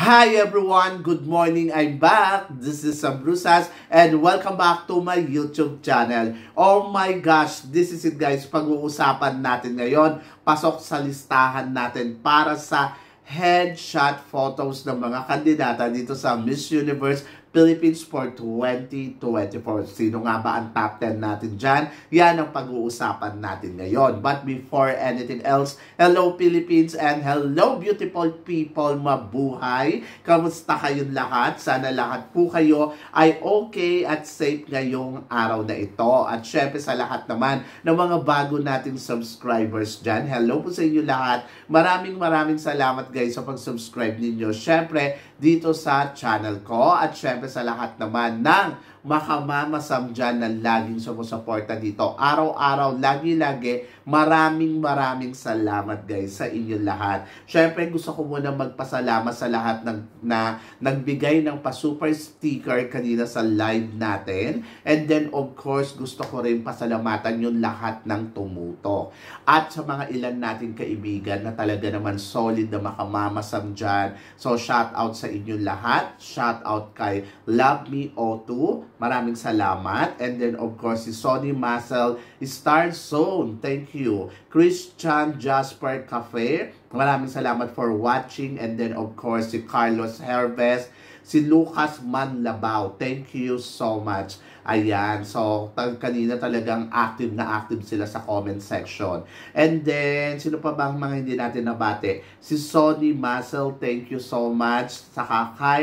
Hi everyone! Good morning! I'm back! This is Sam Brusas and welcome back to my YouTube channel. Oh my gosh! This is it guys, pag-uusapan natin ngayon. Pasok sa listahan natin para sa headshot photos ng mga kandidata dito sa Miss Universe Philippines for 2024. Sino nga ba ang top 10 natin dyan? Yan ang pag-uusapan natin ngayon. But before anything else, hello Philippines and hello beautiful people, mabuhay! Kamusta kayong lahat? Sana lahat po kayo ay okay at safe ngayong araw na ito. At syempre sa lahat naman ng mga bago nating subscribers dyan, hello po sa inyo lahat. Maraming salamat guys sa pag-subscribe ninyo. Syempre dito sa channel ko at syempre sa lahat naman ng makamamasam dyan na laging sumusuporta dito. Araw-araw, lagi-lagi, maraming salamat guys sa inyo lahat. Syempre gusto ko muna magpasalamat sa lahat na nagbigay ng pa-super sticker kanina sa live natin. And then of course, gusto ko rin pasalamatan yung lahat ng tumuto. At sa mga ilan nating kaibigan na talaga naman solid na makamamasam dyan. So shout out sa inyo lahat. Shout out kay Love Me O2. Maraming salamat. And then, of course, si Sonny Muscle, Star Zone, thank you. Christian Jasper Cafe, maraming salamat for watching. And then, of course, si Carlos Herves, si Lucas Manlabao, thank you so much. Ayan, so kanina talagang active na active sila sa comment section. And then, sino pa bang mga hindi natin nabate? Si Sonny Muscle, thank you so much. Saka kay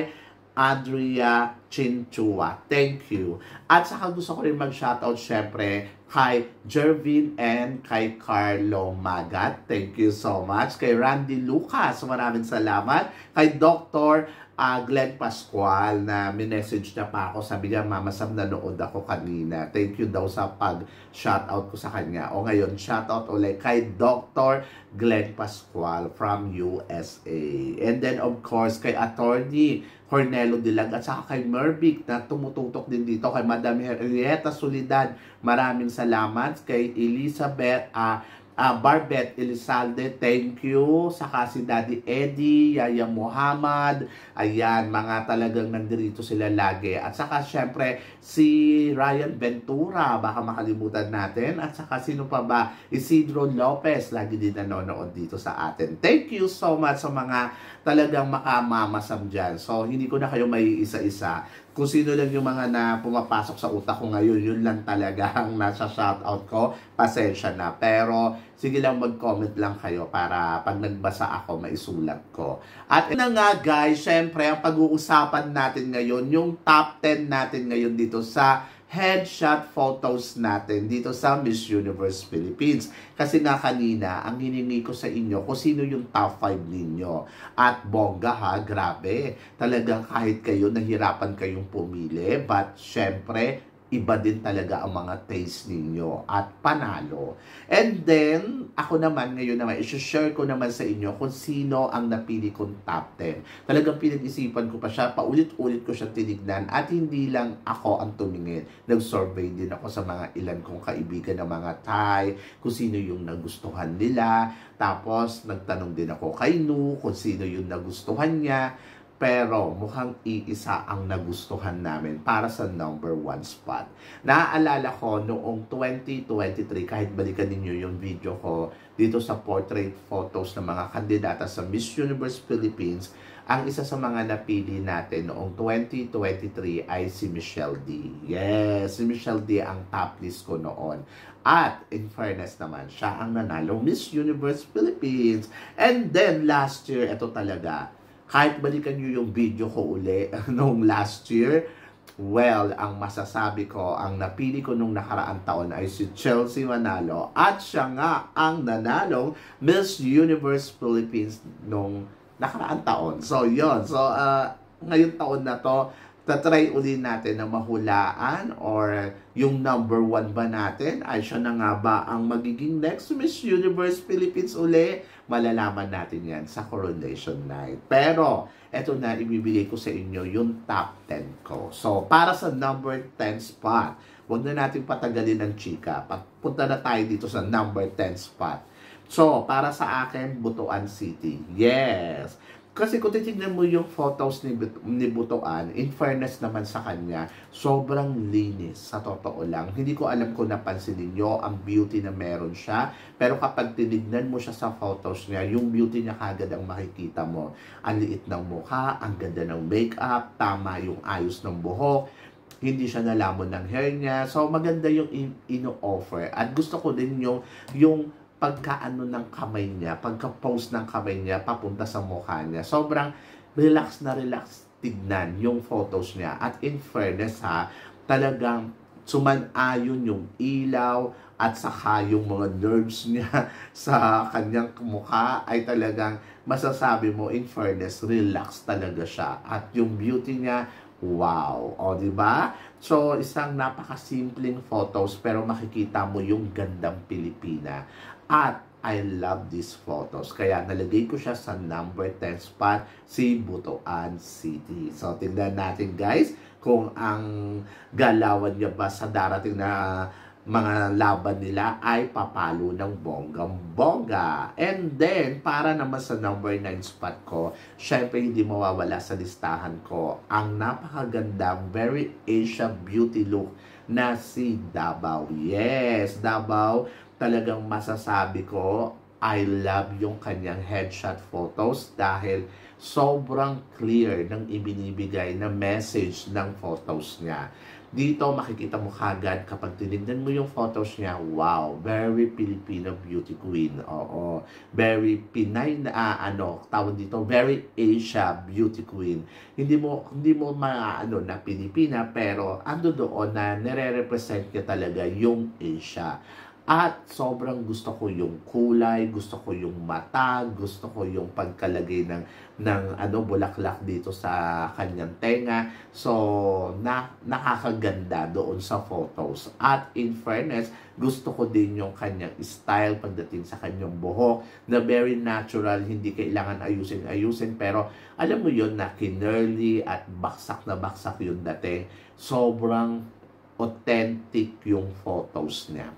Andrea Chinchua. Thank you. At saka gusto ko rin mag-shoutout syempre kay Jervin and kay Carlo Magat. Thank you so much. Kay Randy Lucas, maraming salamat. Kay Dr. Glenn Pascual na minessage na pa ako. Sabi niya, Mama Sam, nanood ako kanina. Thank you daw sa pag-shoutout ko sa kanya. O ngayon, shoutout ulit kay Dr. Glenn Pascual from USA. And then, of course, kay Attorney Cornelo Dilag at saka kay Mervic na tumututok din dito. Kay Madam Henrietta Solidad, maraming salamat. Kay Elizabeth Barbet Elizalde, thank you. Saka si Daddy Eddie, Yaya Muhammad, ayan, mga talagang nandito sila lagi. At saka syempre si Ryan Ventura, baka makalimutan natin. At saka sino pa ba? Isidro Lopez, lagi din nanonood dito sa atin. Thank you so much sa mga talagang makamamasam dyan. So hindi ko na kayo may isa-isa. Kung sino lang yung mga na pumapasok sa utak ko ngayon, yun lang talaga ang nasa shoutout ko. Pasensya na. Pero sige lang mag-comment lang kayo para pag nagbasa ako, maisulat ko. At na nga guys, syempre ang pag-uusapan natin ngayon, yung top 10 natin ngayon dito sa headshot photos natin dito sa Miss Universe Philippines. Kasi nga kanina, ang hiningi ko sa inyo kung sino yung top 5 ninyo. At bongga ha, grabe. Talagang kahit kayo, nahirapan kayong pumili. But syempre, iba din talaga ang mga taste ninyo at panalo. And then, ako naman ngayon naman, i-share ko naman sa inyo kung sino ang napili kong top 10. Talagang pinag-isipan ko pa siya, paulit-ulit ko siya tinignan at hindi lang ako ang tumingin. Nag-survey din ako sa mga ilan kong kaibigan ng mga Thai, kung sino yung nagustuhan nila. Tapos, nagtanong din ako kay Nu kung sino yung nagustuhan niya. Pero mukhang iisa ang nagustuhan namin para sa number 1 spot. Naaalala ko noong 2023, kahit balikan ninyo yung video ko dito sa portrait photos ng mga kandidata sa Miss Universe Philippines, ang isa sa mga napili natin noong 2023 ay si Michelle D. Yes, si Michelle D ang top list ko noon. At in fairness naman, siya ang nanalo Miss Universe Philippines. And then last year, ito talaga, kahit balikan nyo yung video ko uli noong last year, well, ang masasabi ko, ang napili ko nung nakaraang taon ay si Chelsea Manalo. At siya nga ang nanalong Miss Universe Philippines nung nakaraang taon. So, yun. So, ngayong taon na to, tatry uli natin na mahulaan or yung number 1 ba natin ay siya na nga ba ang magiging next Miss Universe Philippines uli? Malalaman natin yan sa coronation night. Pero, eto na, ibibigay ko sa inyo yung top 10 ko. So, para sa number 10 spot, huwag na natin patagalin ng chika. Punta na tayo dito sa number 10 spot. So, para sa akin, Butuan City. Yes! Kasi kung titignan mo yung photos ni Butuan, in fairness naman sa kanya, sobrang linis, sa totoo lang. Hindi ko alam kung napansin ninyo ang beauty na meron siya, pero kapag tinignan mo siya sa photos niya, yung beauty niya kagad ang makikita mo. Ang liit ng mukha, ang ganda ng makeup, tama yung ayos ng buhok, hindi siya nalamon ng hair niya. So, maganda yung ino-offer. At gusto ko din yung pagkaano ng kamay niya, pagka-pose ng kamay niya, papunta sa mukha niya. Sobrang relax na relax tignan yung photos niya. At in fairness ha, talagang sumanayon yung ilaw at saka yung mga nerves niya sa kanyang mukha ay talagang masasabi mo in fairness, relax talaga siya. At yung beauty niya, wow. O, di ba? So, isang napakasimpleng photos pero makikita mo yung gandang Pilipina. At I love these photos. Kaya nalagay ko siya sa number 10 spot, si Butuan City. So, tingnan natin guys kung ang galawan niya ba sa darating na mga laban nila ay papalo ng bonggang-bongga. And then, para naman sa number 9 spot ko, syempre hindi mawawala sa listahan ko ang napakagandang, very Asia beauty look na si Davao. Yes, Davao, talagang masasabi ko, I love yung kanyang headshot photos dahil sobrang clear ng ibinibigay na message ng photos niya. Dito makikita mo kagad kapag tinignan mo yung photos niya, wow, very Filipino beauty queen. Oo, very Pinay na tawag dito, very Asia beauty queen. Hindi mo maano na Pilipina pero ando doon na nire-represent niya talaga yung Asia. At sobrang gusto ko yung kulay, gusto ko yung mata, gusto ko yung pagkalagay ng bulaklak dito sa kanyang tenga. So, nakakaganda doon sa photos. At in fairness, gusto ko din yung kanyang style pagdating sa kanyang buhok na very natural, hindi kailangan ayusin. Pero alam mo yun na kinerly at baksak na baksak yung dating. Sobrang authentic yung photos niya.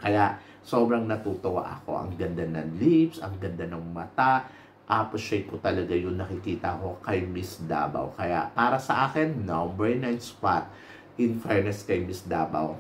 Kaya sobrang natutuwa ako. Ang ganda ng lips, ang ganda ng mata. Appreciate ko talaga yung nakikita ko kay Miss Davao. Kaya para sa akin, number 9 spot. In fairness kay Miss Davao,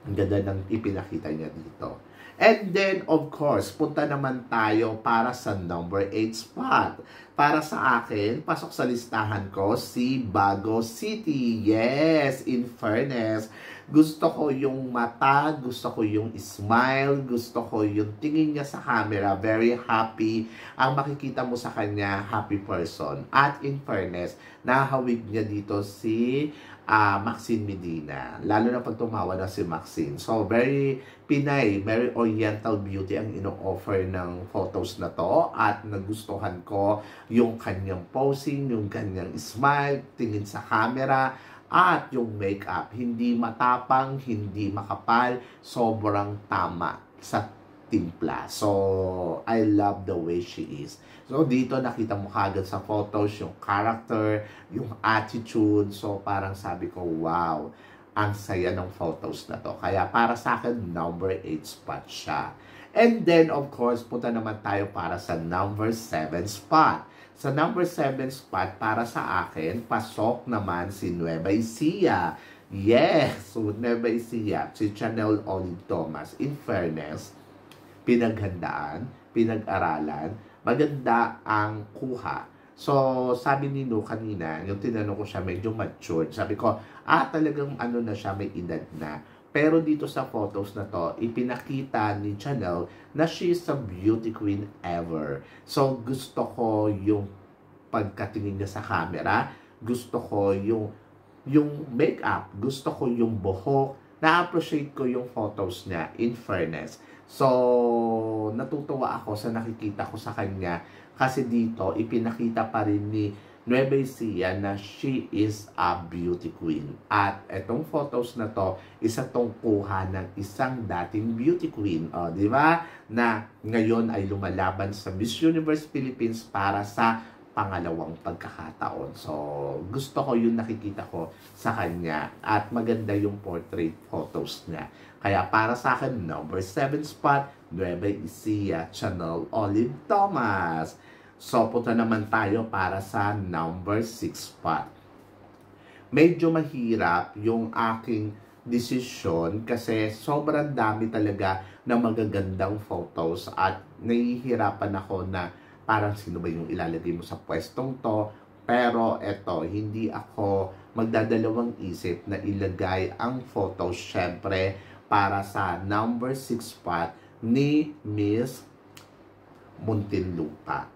ang ganda ng ipinakita niya dito. And then, of course, punta naman tayo para sa number 8 spot. Para sa akin, pasok sa listahan ko si Bago City. Yes, in fairness, gusto ko yung mata, gusto ko yung smile, gusto ko yung tingin niya sa camera, very happy. Ang makikita mo sa kanya, happy person. At in fairness, nahawig niya dito si Maxine Medina. Lalo na pag tumawa na si Maxine. So, very Pinay, very Oriental beauty ang ino-offer ng photos na to. At nagustuhan ko yung kanyang posing, yung kanyang smile, tingin sa camera, at yung makeup. Hindi matapang, hindi makapal, sobrang tama sa timpla. So, I love the way she is. So, dito nakita mo kagad sa photos yung character, yung attitude. So, parang sabi ko, wow, ang saya ng photos na to. Kaya para sa akin, number 8 spot siya. And then, of course, punta naman tayo para sa number 7 spot. Sa number 7 spot, para sa akin, pasok naman si Nueva Ecija. Yes, so Nueva Ecija, si Chanel Olive Thomas. In fairness, pinaghandaan, pinag-aralan, maganda ang kuha. So, sabi ni No kanina, yung tinanong ko siya, medyo matured. Sabi ko, talagang na siya, may edad na. Pero dito sa photos na to, ipinakita ni Chanel na she is a beauty queen ever. So, gusto ko yung pagkatingin niya sa camera, gusto ko yung makeup, gusto ko yung buhok, na-appreciate ko yung photos niya, in fairness. So, natutuwa ako sa nakikita ko sa kanya kasi dito, ipinakita pa rin ni Nueva Ecija na she is a beauty queen. At etong photos na to, isa tong kuha ng isang dating beauty queen. O, di ba? Na ngayon ay lumalaban sa Miss Universe Philippines para sa pangalawang pagkakataon. So, gusto ko yung nakikita ko sa kanya. At maganda yung portrait photos niya. Kaya para sa akin, number 7 spot, Nueva Ecija, Chanel Olive Thomas. So, punta naman tayo para sa number 6 spot. Medyo mahirap yung aking desisyon kasi sobrang dami talaga ng magagandang photos at nahihirapan ako na parang sino ba yung ilalagay mo sa pwestong to. Pero eto, hindi ako magdadalawang isip na ilagay ang photos syempre para sa number 6 spot ni Miss Muntinlupa.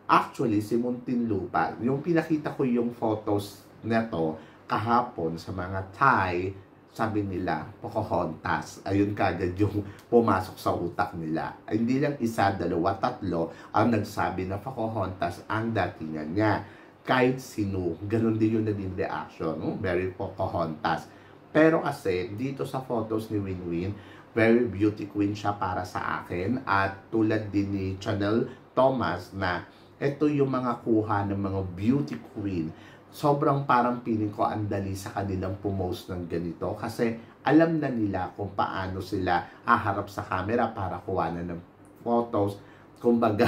Actually, si Muntinlupa, yung pinakita ko yung photos neto kahapon sa mga Thai, sabi nila, Pocahontas. Ayun kagad yung pumasok sa utak nila. Ay, hindi lang isa, dalawa, tatlo ang nagsabi na Pocahontas ang datingan niya. Kahit sino, ganun din yung naging reaction. Very Pocahontas. Pero kasi, dito sa photos ni Winwin, very beauty queen siya para sa akin. At tulad din ni Chanel Thomas na ito yung mga kuha ng mga beauty queen. Sobrang parang feeling ko ang dali sa kanilang pumost ng ganito kasi alam na nila kung paano sila haharap sa camera para kuhanan ng photos. Kumbaga,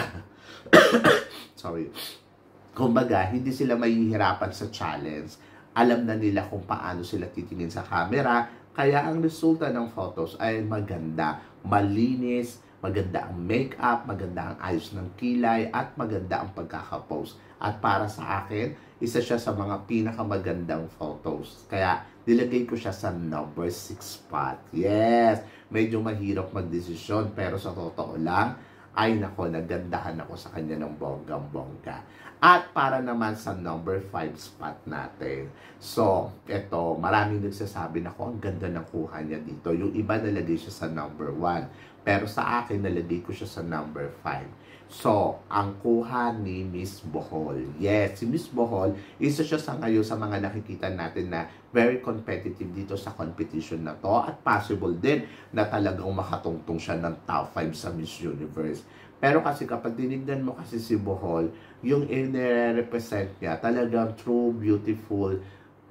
kumbaga, hindi sila mahihirapan sa challenge. Alam na nila kung paano sila titingin sa camera. Kaya ang resulta ng photos ay maganda, malinis, maganda ang makeup, maganda ang ayos ng kilay, at maganda ang pagkakapost. At para sa akin, isa siya sa mga pinakamagandang photos. Kaya nilagay ko siya sa number 6 spot. Yes! Medyo mahirap magdesisyon pero sa totoo lang, ay nako, nagandahan ako sa kanya ng bonggang-bongga. At para naman sa number 5 spot natin. So, eto, maraming nagsasabi na ang ganda ng kuha niya dito. Yung iba nalagay siya sa number 1. Pero sa akin, nalagay ko siya sa number 5. So, ang kuha ni Miss Bohol. Yes, si Miss Bohol, isa siya sa ngayon sa mga nakikita natin na very competitive dito sa competition na to. At possible din na talagang makatungtong siya ng top 5 sa Miss Universe. Pero kasi kapag tinignan mo kasi si Bohol, yung i-represent niya talagang true beautiful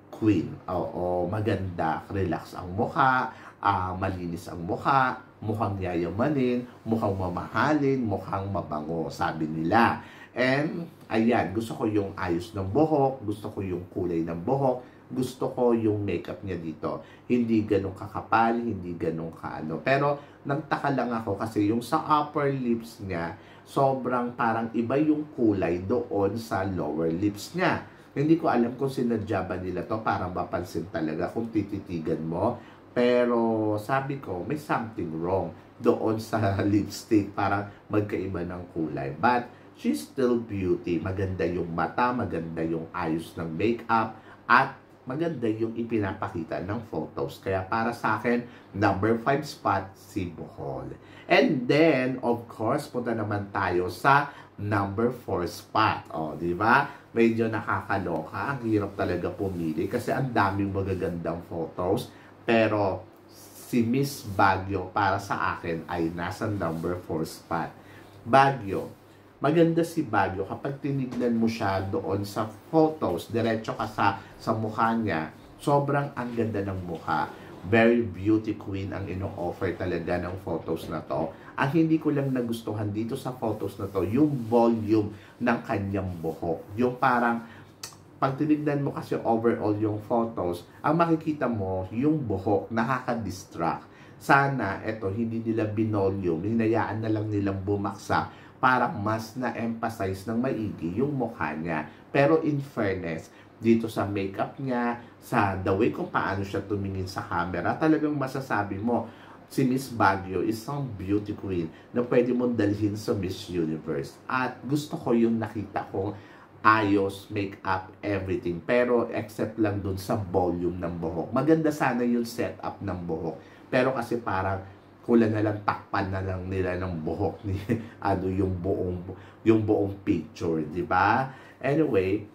queen. Oo, maganda, relax ang mukha, malinis ang mukha, mukhang yayamanin, mukhang mamahalin, mukhang mabango, sabi nila. And, ayan, gusto ko yung ayos ng buhok, gusto ko yung kulay ng buhok, gusto ko yung makeup niya dito. Hindi ganun kakapal, hindi ganun kaano. Pero, nagtaka lang ako kasi yung sa upper lips niya, sobrang parang iba yung kulay doon sa lower lips niya. Hindi ko alam kung sinadya ba nila to para mapansin talaga kung tititigan mo. Pero sabi ko, may something wrong doon sa lipstick. Parang magkaiba ng kulay. But she's still beauty. Maganda yung mata, maganda yung ayos ng makeup, at maganda yung ipinapakita ng photos. Kaya para sa akin, number 5 spot, si Bohol. And then, of course, punta naman tayo sa number 4 spot. O, di ba? Medyo nakakaloka. Ang hirap talaga pumili kasi ang daming magagandang photos. Pero si Miss Baguio para sa akin ay nasa number 4 spot. Baguio. Maganda si Baguio kapag tinignan mo siya doon sa photos, diretso ka sa mukha niya, sobrang ang ganda ng mukha. Very beauty queen ang ino-offer talaga ng photos na to. Ang hindi ko lang nagustuhan dito sa photos na to, yung volume ng kanyang buhok. Yung parang pag tinignan mo kasi overall yung photos, ang makikita mo, yung buhok, nakaka-distract. Sana, eto, hindi nila binolume, hinayaan na lang nilang bumaksa para mas na-emphasize ng maigi yung mukha niya. Pero in fairness, dito sa makeup niya, sa the way kung paano siya tumingin sa camera, talagang masasabi mo, si Miss Baguio is some beauty queen na pwede mong dalhin sa Miss Universe. At gusto ko yung nakita kong ayos, makeup, everything. Pero except lang dun sa volume ng buhok. Maganda sana yung setup ng buhok. Pero kasi parang kulang na lang, takpan na lang nila ng buhok ni yung buong picture, di ba? Anyway,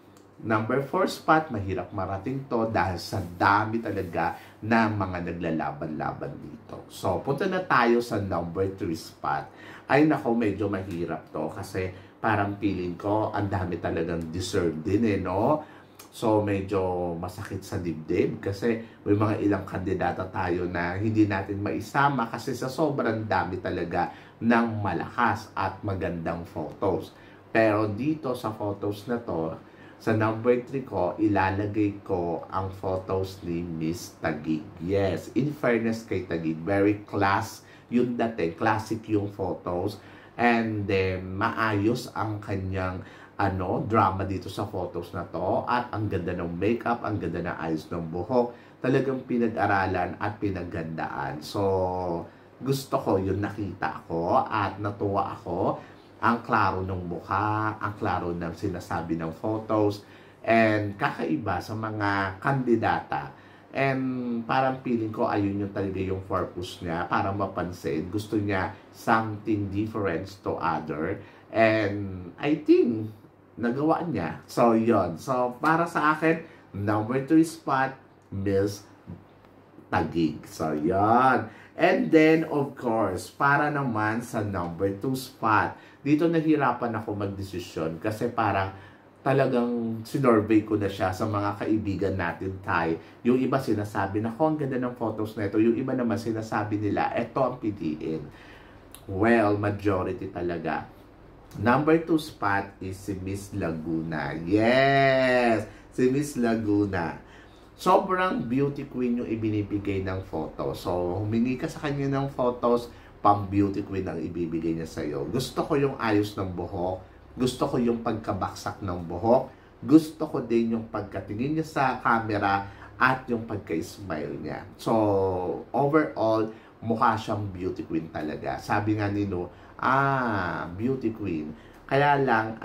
number 4 spot, mahirap marating to dahil sa dami talaga na mga naglalaban-laban dito. So, punta na tayo sa number 3 spot. Ay nako, medyo mahirap to kasi parang feeling ko, ang dami talagang deserve din no? So, medyo masakit sa dibdib kasi may mga ilang kandidata tayo na hindi natin maisama kasi sa sobrang dami talaga ng malakas at magandang photos. Pero dito sa photos na to, sa number 3 ko, ilalagay ko ang photos ni Miss Taguig. Yes, in fairness kay Taguig, very class yung dating, classic yung photos. And then, maayos ang kanyang drama dito sa photos na to. At ang ganda ng makeup, ang ganda ng ayos ng buhok. Talagang pinag-aralan at pinaggandaan. So, gusto ko yung nakita ko at natuwa ako. Ang klaro ng mukha, ang klaro ng sinasabi ng photos, and kakaiba sa mga kandidata. And parang feeling ko ayun yung talaga yung purpose niya para mapansin. Gusto niya something different to other. And I think nagawa niya. So, yon. So, para sa akin, number 2 spot, Miss Taguig. So, yon. And then, of course, para naman sa number 2 spot, dito nahirapan ako magdesisyon kasi parang talagang sinorvey ko na siya sa mga kaibigan natin tayo. Yung iba sinasabi na, ang ganda ng photos na ito. Yung iba naman sinasabi nila, eto ang piliin. Well, majority talaga. Number 2 spot is si Miss Laguna. Yes! Si Miss Laguna. Sobrang beauty queen yung ibinibigay ng photo. So, humingi ka sa kanya ng photos, pang beauty queen ang ibibigay niya sa'yo. Gusto ko yung ayos ng buhok. Gusto ko yung pagkabaksak ng buhok. Gusto ko din yung pagkatingin niya sa camera at yung pagka-smile niya. So, overall, mukha siyang beauty queen talaga. Sabi nga ni No, beauty queen. Kaya lang,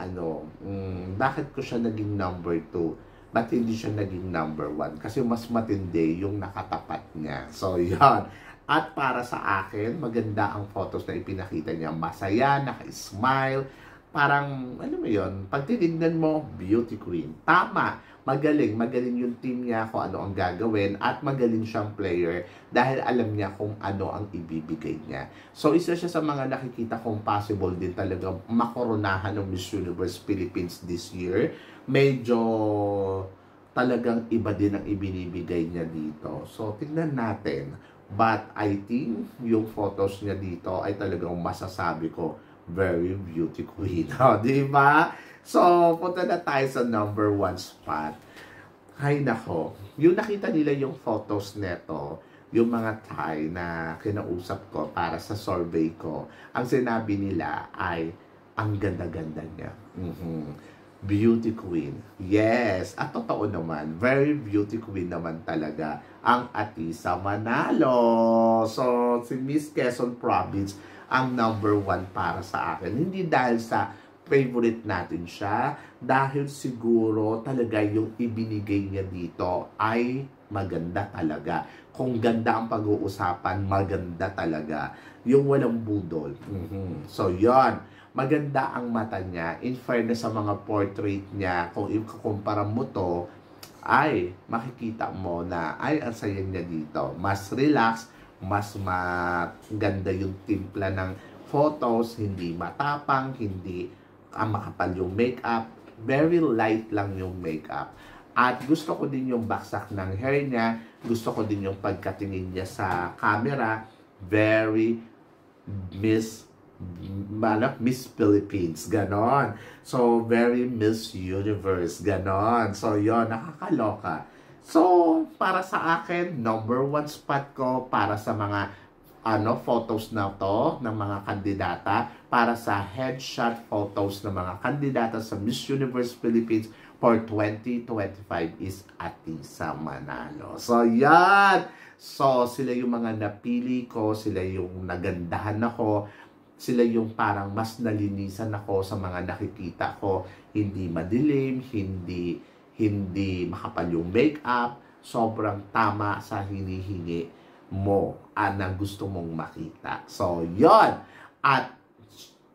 bakit ko siya naging number 2? Ba't hindi siya naging number 1? Kasi mas matindi yung nakatapat niya. So, yan. At para sa akin, maganda ang photos na ipinakita niya. Masaya, naka-smile. Parang, ano mo yun, pag tinignan mo, beauty queen. Tama, magaling yung team niya kung ano ang gagawin at magaling siyang player dahil alam niya kung ano ang ibibigay niya. So, isa siya sa mga nakikita kong possible din talaga makoronahan ng Miss Universe Philippines this year. Medyo talagang iba din ang ibinibigay niya dito. So, tignan natin. But I think yung photos niya dito ay talagang masasabi ko very beauty queen. Di ba? So, punta na tayo sa number 1 spot. Hay nako. Yung nakita nila yung photos neto, yung mga Thai na kinausap ko para sa survey ko, ang sinabi nila ay ang ganda-ganda niya. Beauty queen. Yes. At totoo naman, very beauty queen naman talaga ang Atisa Manalo. So, si Miss Quezon Province ang number 1 para sa akin. Hindi dahil sa favorite natin siya, dahil siguro talaga yung ibinigay niya dito ay maganda talaga. Kung ganda ang pag-uusapan, maganda talaga. Yung walang budol. So, yon. Maganda ang mata niya. In fairness sa mga portrait niya, kung ikukumpara mo to, ay makikita mo na ay ang saya niya dito. Mas relax, mas maganda yung timpla ng photos, hindi matapang, hindi makapal yung makeup. Very light lang yung makeup. At gusto ko din yung baksak ng hair niya. Gusto ko din yung pagkatingin niya sa camera. Very Miss Philippines, ganon. So, very Miss Universe, ganon. So, yon, nakakaloka. So, para sa akin, number 1 spot ko para sa mga photos na to ng mga kandidata, para sa headshot photos ng mga kandidata sa Miss Universe Philippines for 2025 is Atisa Manalo. So, yan! So, sila yung mga napili ko, sila yung nagandahan ako, sila yung parang mas nalinisan ako sa mga nakikita ko. Hindi madilim, hindi makapal yung makeup. Sobrang tama sa hinihingi mo na gusto mong makita. So, yon. At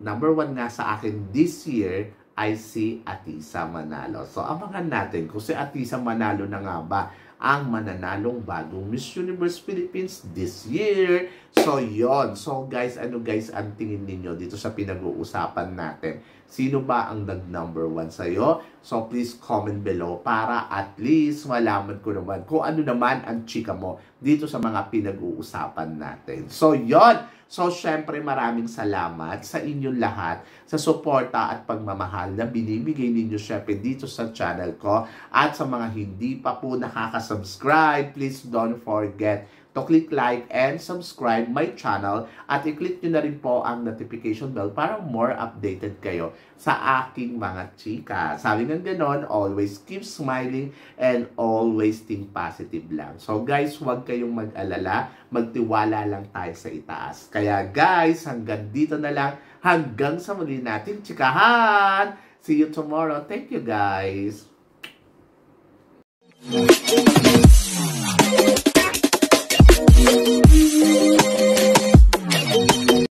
number 1 nga sa akin this year ay si Atisa Manalo. So, abangan natin kung si Atisa Manalo na nga ba ang mananalong bagong Miss Universe Philippines this year. So, yon. So, guys, ano guys ang tingin ninyo dito sa pinag-uusapan natin? Sino ba ang nag-number 1 sa'yo? So, please comment below para at least malaman ko naman kung ano naman ang chika mo dito sa mga pinag-uusapan natin. So, yon. So, syempre maraming salamat sa inyong lahat sa suporta at pagmamahal na binibigay ninyo syempre dito sa channel ko. At sa mga hindi pa po nakaka-subscribe, please don't forget to click like and subscribe my channel at i-click nyo na rin po ang notification bell para more updated kayo sa aking mga chika. Sabi nga ganon, always keep smiling and always think positive lang. So guys, huwag kayong mag-alala, magtiwala lang tayo sa itaas. Kaya guys, hanggang dito na lang, hanggang sa muli nating chikahan. See you tomorrow. Thank you guys.